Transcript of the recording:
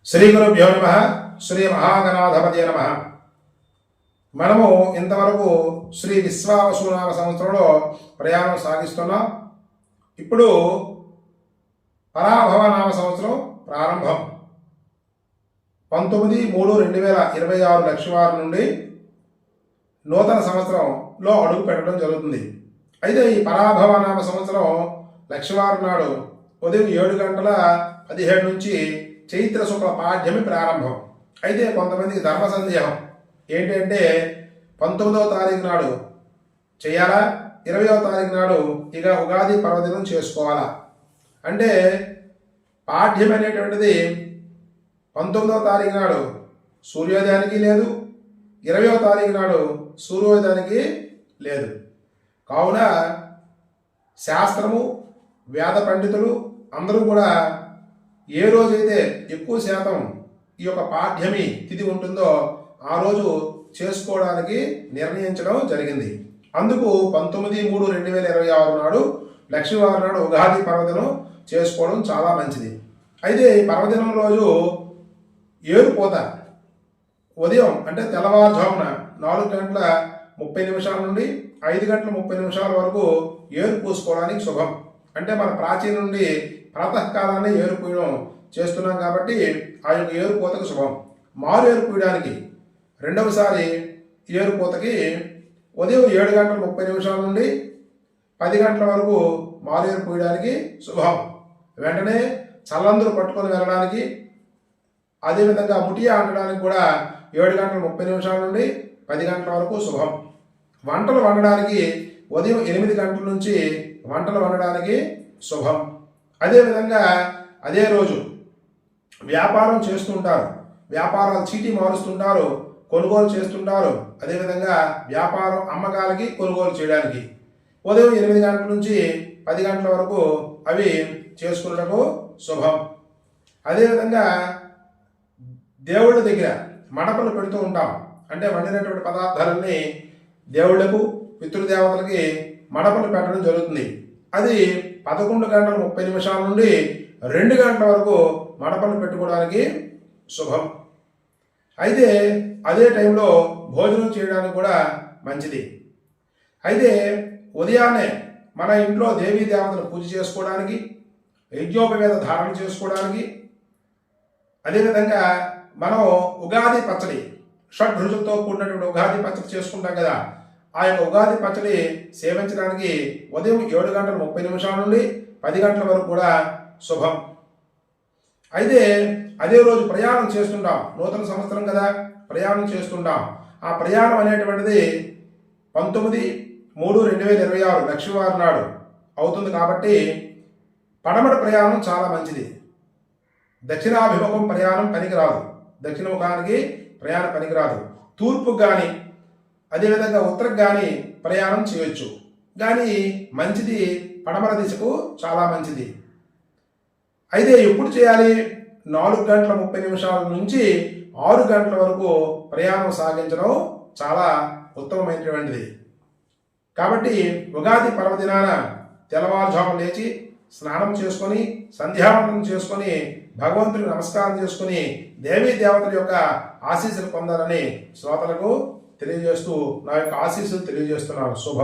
శ్రీ గురుభ్యో నమః. శ్రీ మహాగణాధిపతయే నమః. మనము ఇంతవరకు శ్రీ విశ్వావసునామ సంవత్సరంలో ప్రయాణం సాగిస్తున్నాం. ఇప్పుడు పరాభవ నామ సంవత్సరం ప్రారంభం 19/3/2026 లక్షవారం నుండి నూతన సంవత్సరంలో అడుగు పెట్టడం జరుగుతుంది. అయితే ఈ పరాభవ నామ సంవత్సరం లక్షవారం నాడు ఉదయం 7:17 నుంచి చైత్ర శుక్ల పాఠ్యమి ప్రారంభం. అయితే కొంతమందికి ధర్మ సందేహం ఏంటంటే 19వ తారీఖు నాడు చేయాలా, 20వ తారీఖు నాడు ఇక ఉగాది పర్వదినం చేసుకోవాలా అంటే పాఠ్యం అనేటువంటిది 19వ తారీఖు నాడు సూర్యోదయానికి లేదు, 20వ తారీఖు నాడు సూర్యోదయానికి లేదు. కావున శాస్త్రము వేద పండితులు అందరూ కూడా ఏ రోజైతే ఎక్కువ శాతం ఈ యొక్క పాఠ్యమి తిథి ఉంటుందో ఆ రోజు చేసుకోవడానికి నిర్ణయించడం జరిగింది. అందుకు 19/3/2026 నాడు లక్షవారం నాడు ఉగాది పర్వదినం చేసుకోవడం చాలా మంచిది. అయితే ఈ పర్వదినం రోజు ఏరుపోత ఉదయం అంటే తెల్లవారుజామున 4:30 నుండి 5:30 వరకు ఏరు పూసుకోవడానికి శుభం. అంటే మన ప్రాచీన నుండి ప్రాతకాలాన్ని ఏరు పూయడం చేస్తున్నాం కాబట్టి ఆ యొక్క ఏరుపోతకు శుభం. మారు ఏరు పూయడానికి రెండవసారి ఏరుపోతకి ఉదయం 7:30 నుండి 10 గంటల వరకు మారు ఏరు పూయడానికి శుభం. వెంటనే చల్లందులు పట్టుకొని వెళ్ళడానికి, అదేవిధంగా ముటియా అంటడానికి కూడా 7:30 నుండి 10 గంటల వరకు శుభం. వంటలు వండడానికి ఉదయం 8 గంటల నుంచి వంటలు వండడానికి శుభం. అదేవిధంగా అదే రోజు వ్యాపారం చేస్తుంటారు, వ్యాపారాలు చీటీ మారుస్తుంటారు, కొనుగోలు చేస్తుంటారు. అదేవిధంగా వ్యాపారం అమ్మకాలకి కొనుగోలు చేయడానికి ఉదయం 8 గంటల నుంచి 10 గంటల వరకు అవి చేసుకున్నటకు శుభం. అదేవిధంగా దేవుళ్ళ దగ్గర మడపలు పెడుతూ ఉంటాం. అంటే వండినటువంటి పదార్థాలన్నీ దేవుళ్లకు పితృదేవతలకి మడపలు పెట్టడం జరుగుతుంది. అది 11:30 నుండి 2 గంటల వరకు మడపలు పెట్టుకోవడానికి శుభం. అయితే అదే టైంలో భోజనం చేయడానికి కూడా మంచిది. అయితే ఉదయాన్నే మన ఇంట్లో దేవీ దేవతలు పూజ చేసుకోవడానికి, యజ్ఞోపవేద ధారణ చేసుకోవడానికి, అదేవిధంగా మనం ఉగాది పచ్చడి షడ్రుచులతో కూడినటువంటి ఉగాది పచ్చడి చేసుకుంటాం కదా, ఆ యొక్క ఉగాది పచ్చడి సేవించడానికి ఉదయం 7:30 నుండి 10 గంటల వరకు కూడా శుభం. అయితే అదే రోజు ప్రయాణం చేస్తుంటాం, నూతన సంవత్సరం కదా, ప్రయాణం చేస్తుంటాం. ఆ ప్రయాణం అనేటువంటిది 19/3/2026 లక్షవారం నాడు అవుతుంది కాబట్టి పడమట ప్రయాణం చాలా మంచిది. దక్షిణాభిముఖం ప్రయాణం పనికిరాదు, దక్షిణముఖానికి ప్రయాణం పనికిరాదు. తూర్పుకు కానీ అదేవిధంగా ఉత్తరకు కానీ ప్రయాణం చేయొచ్చు, కానీ మంచిది పడమర దిశకు చాలా మంచిది. అయితే ఎప్పుడు చేయాలి? 4:30 నుంచి 6 గంటల వరకు ప్రయాణం సాగించడం చాలా ఉత్తమమైనటువంటిది. కాబట్టి ఉగాది పర్వదినాన తెల్లవారుజాము లేచి స్నానం చేసుకొని సంధ్యావందనం చేసుకొని భగవంతుడికి నమస్కారం చేసుకుని దేవీ దేవతల యొక్క ఆశీస్సులు పొందాలని శ్రోతలకు తెలియజేస్తూ నా యొక్క ఆశీస్సులు తెలియజేస్తున్నాను. శుభం.